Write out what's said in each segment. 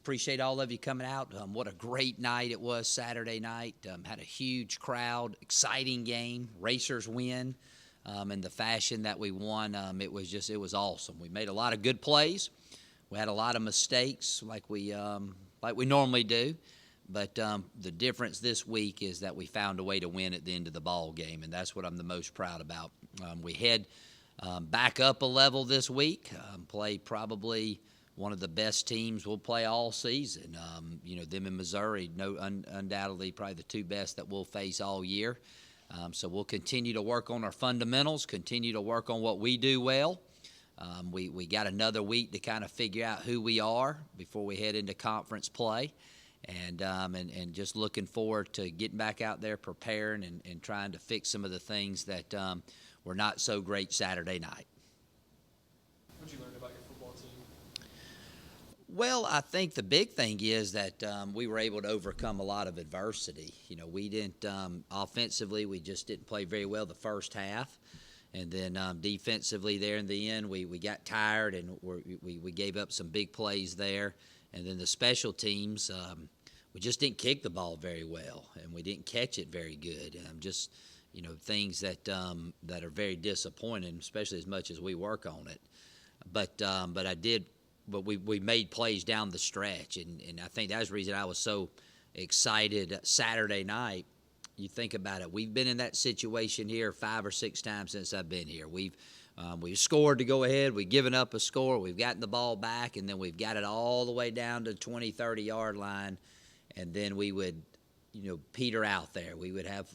appreciate all of you coming out. What a great night it was Saturday night. Had a huge crowd, exciting game. Racers win in the fashion that we won. It was awesome. We made a lot of good plays. We had a lot of mistakes like we normally do. But the difference this week is that we found a way to win at the end of the ball game, and that's what I'm the most proud about. We head back up a level this week, play probably one of the best teams we'll play all season. Them in Missouri, undoubtedly probably the two best that we'll face all year. So we'll continue to work on our fundamentals, continue to work on what we do well. We got another week to kind of figure out who we are before we head into conference play. And just looking forward to getting back out there, preparing, and trying to fix some of the things that were not so great Saturday night. What did you learn about your football team? Well, I think the big thing is that we were able to overcome a lot of adversity. We didn't offensively, we just didn't play very well the first half. And then defensively there in the end, we got tired and we gave up some big plays there. And then the special teams, we just didn't kick the ball very well, and we didn't catch it very good. Things that are very disappointing, especially as much as we work on it. But we made plays down the stretch, and I think that's the reason I was so excited Saturday night. You think about it, we've been in that situation here 5 or 6 times since I've been here. We've scored to go ahead. We've given up a score. We've gotten the ball back, and then we've got it all the way down to the 20, 30-yard line, and then we would, peter out there. We would have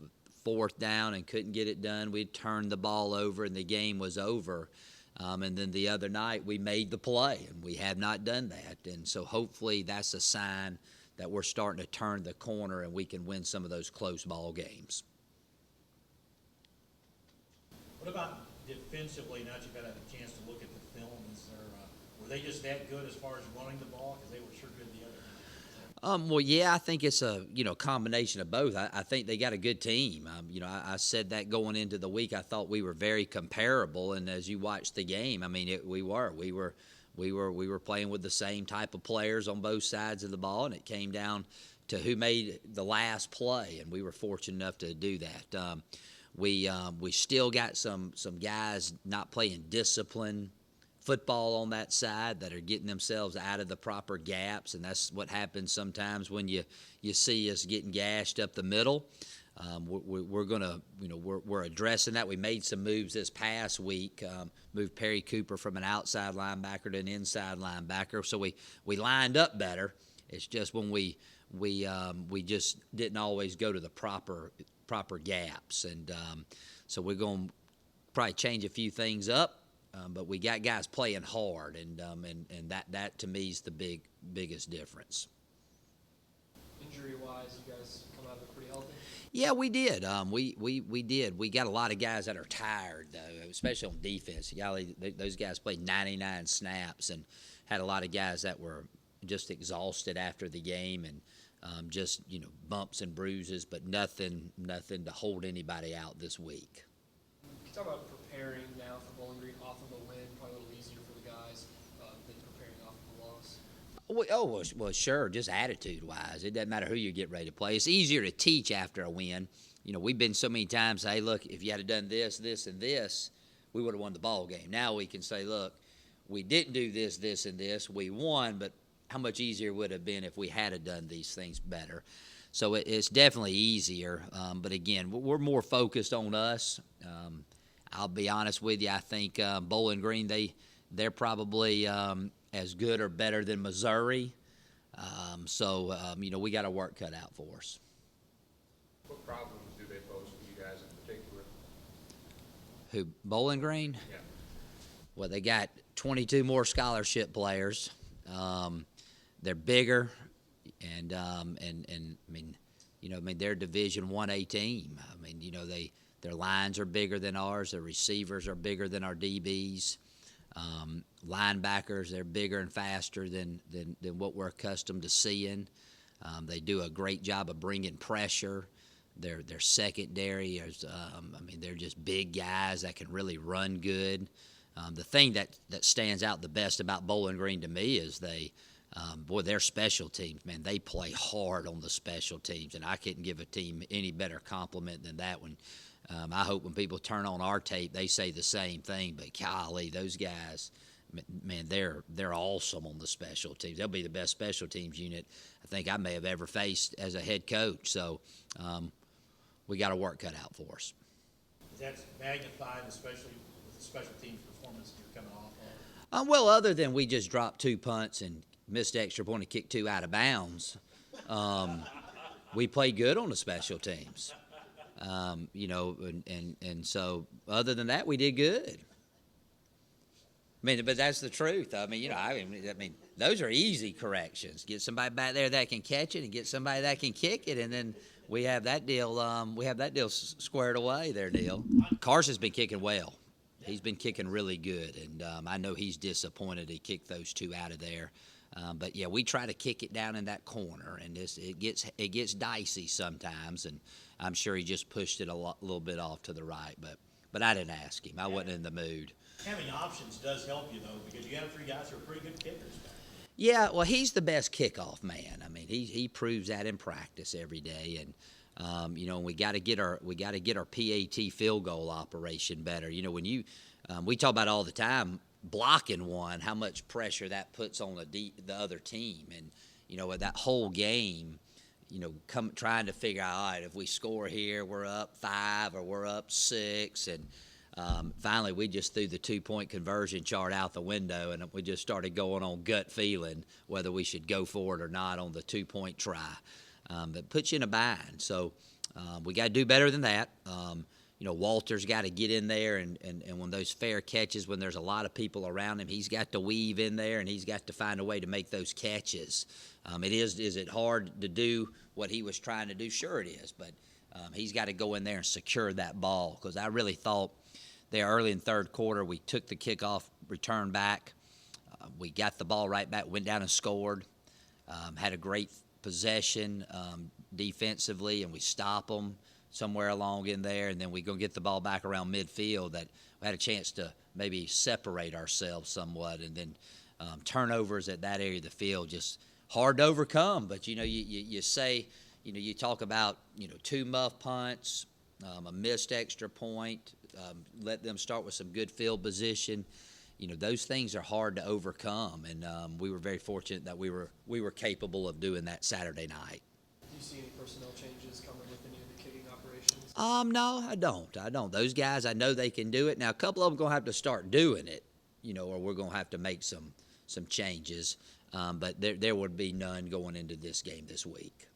4th down and couldn't get it done. We'd turn the ball over, and the game was over. And then the other night we made the play, and we have not done that. And so hopefully that's a sign that we're starting to turn the corner and we can win some of those close ball games. What about defensively, now that you've had a chance to look at the film, were they just that good as far as running the ball? Because they were sure good the other night. Well, yeah, I think it's a combination of both. I think they got a good team. I said that going into the week. I thought we were very comparable, and as you watched the game, I mean, we were playing with the same type of players on both sides of the ball, and it came down to who made the last play, and we were fortunate enough to do that. We still got some guys not playing disciplined football on that side that are getting themselves out of the proper gaps, and that's what happens sometimes when you see us getting gashed up the middle. We're addressing that. We made some moves this past week. Moved Perry Cooper from an outside linebacker to an inside linebacker, so we lined up better. It's just when we just didn't always go to the proper gaps, and so we're going to probably change a few things up. But we got guys playing hard, and that to me is the biggest difference. Injury-wise, you guys come out of it pretty healthy? Yeah, we did. We did. We got a lot of guys that are tired, though, especially on defense. Those guys played 99 snaps and had a lot of guys that were just exhausted after the game and just bumps and bruises, but nothing to hold anybody out this week. Can you talk about preparing now for Bowling Green off of a win? Probably a little easier for the guys than preparing off of a loss. Well, sure. Just attitude-wise, it doesn't matter who you get ready to play. It's easier to teach after a win. We've been so many times, hey, look, if you had done this, this, and this, we would have won the ball game. Now we can say, look, we didn't do this, this, and this. We won, but how much easier would it have been if we had done these things better? So it's definitely easier. But, again, we're more focused on us. I'll be honest with you. I think Bowling Green, they're probably as good or better than Missouri. We got our work cut out for us. What problems do they pose for you guys in particular? Who, Bowling Green? Yeah. Well, they got 22 more scholarship players. They're bigger, and they're Division 1A team. Their lines are bigger than ours. Their receivers are bigger than our DBs. Linebackers, they're bigger and faster than what we're accustomed to seeing. They do a great job of bringing pressure. Their secondary is, they're just big guys that can really run good. The thing that stands out the best about Bowling Green to me is Boy, their special teams, man, they play hard on the special teams, and I couldn't give a team any better compliment than that one. I hope when people turn on our tape, they say the same thing. But golly, those guys, man, they're awesome on the special teams. They'll be the best special teams unit I think I may have ever faced as a head coach. So we got a work cut out for us. Is that magnified, especially with the special teams performance you're coming off of? Well, other than we just dropped 2 punts and missed the extra point and kicked 2 out of bounds, we played good on the special teams. And so other than that, we did good. I mean, but that's the truth. I mean, those are easy corrections. Get somebody back there that can catch it, and get somebody that can kick it, and then we have that deal. Squared away there, Neil. Carson's been kicking well. He's been kicking really good, and I know he's disappointed he kicked those 2 out of there. But yeah, we try to kick it down in that corner, and it gets dicey sometimes, and I'm sure he just pushed it a little bit off to the right. But I didn't ask him. I wasn't in the mood. Having options does help you, though, because you have 3 guys who are pretty good kickers. Yeah, well, he's the best kickoff man. I mean, he proves that in practice every day, and we got to get our PAT field goal operation better. When we talk about all the time blocking one, how much pressure that puts on the other team, and with that whole game, trying to figure out, all right, if we score here, we're up 5 or we're up 6, and finally, we just threw the 2-point conversion chart out the window, and we just started going on gut feeling whether we should go for it or not on the 2-point try. That puts you in a bind. So we got to do better than that. Walter's got to get in there, and when those fair catches, when there's a lot of people around him, he's got to weave in there, and he's got to find a way to make those catches. Is it hard to do what he was trying to do? Sure it is, but he's got to go in there and secure that ball, because I really thought there early in third quarter, we took the kickoff return back. We got the ball right back, went down and scored, had a great possession defensively, and we stop them somewhere along in there, and then we go get the ball back around midfield. That we had a chance to maybe separate ourselves somewhat, and then turnovers at that area of the field just hard to overcome. But you say, you talk about 2 muff punts, a missed extra point, let them start with some good field position. Those things are hard to overcome, and we were very fortunate that we were capable of doing that Saturday night. Do you see any personnel changes coming with any of the kicking operations? No, I don't. Those guys, I know they can do it. Now, a couple of them are going to have to start doing it, or we're going to have to make some changes. But there would be none going into this game this week.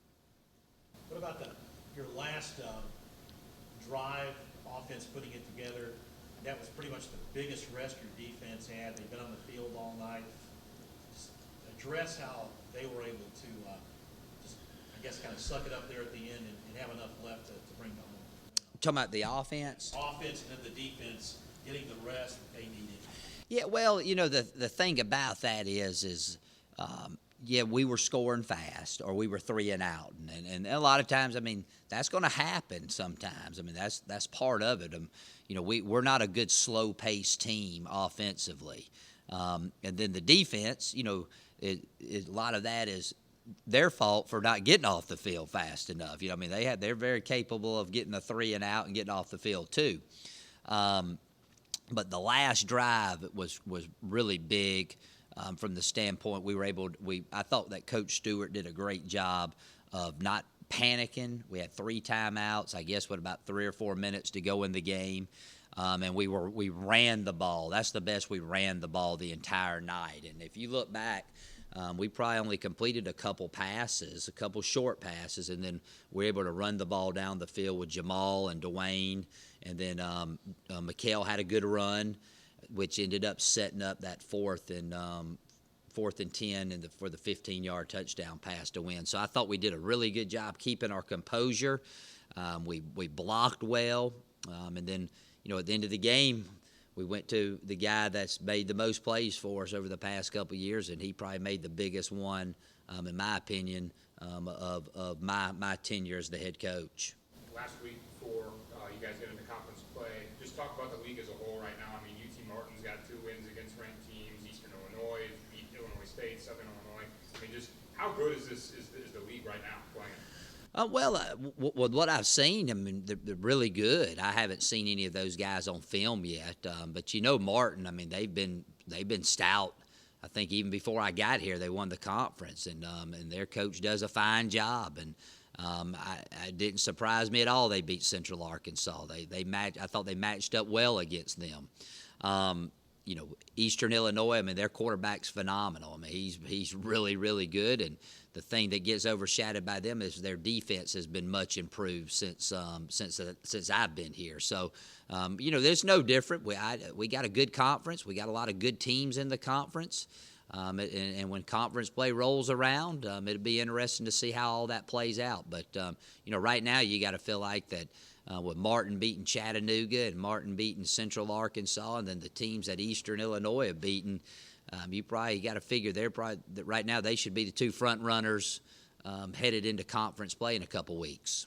What about your last drive, offense putting it together? That was pretty much the biggest rest your defense had. They've been on the field all night. Just address how they were able to kind of suck it up there at the end and have enough left to bring it home. Talking about the offense? Offense and then the defense getting the rest that they needed. Yeah, well, the thing about that is we were scoring fast, or we were 3 and out, and a lot of times, that's going to happen sometimes. That's part of it. We're not a good slow-paced team offensively, and then the defense, a lot of that is their fault for not getting off the field fast enough. They're very capable of getting a 3 and out and getting off the field too. But the last drive was really big. From the standpoint I thought that Coach Stewart did a great job of not panicking. We had 3 timeouts, I guess, with about 3 or 4 minutes to go in the game, and we ran the ball. That's the best we ran the ball the entire night. And if you look back, we probably only completed a couple short passes, and then we were able to run the ball down the field with Jamal and Dwayne, and then Mikael had a good run, which ended up setting up that 4th and 10 for the 15-yard touchdown pass to win. So I thought we did a really good job keeping our composure. We blocked well, and then at the end of the game, we went to the guy that's made the most plays for us over the past couple of years, and he probably made the biggest one, in my opinion, of my tenure as the head coach. Last week before you guys get into conference play, just talk about the league as a whole right now. UT Martin's got 2 wins against ranked teams. Eastern Illinois beat Illinois State, Southern Illinois. How good is the league right now playing? What I've seen, I mean, they're really good. I haven't seen any of those guys on film yet, but Martin. I mean, they've been stout. I think even before I got here, they won the conference, and their coach does a fine job. And it didn't surprise me at all. They beat Central Arkansas. I thought they matched up well against them. Eastern Illinois, I mean, their quarterback's phenomenal. I mean, he's really, really good. And the thing that gets overshadowed by them is their defense has been much improved since I've been here. So, there's no different. We got a good conference. We got a lot of good teams in the conference. And when conference play rolls around, it'll be interesting to see how all that plays out. But, right now you got to feel like that with Martin beating Chattanooga and Martin beating Central Arkansas, and then the teams that Eastern Illinois have beaten, you got to figure that right now they should be the two front runners headed into conference play in a couple weeks.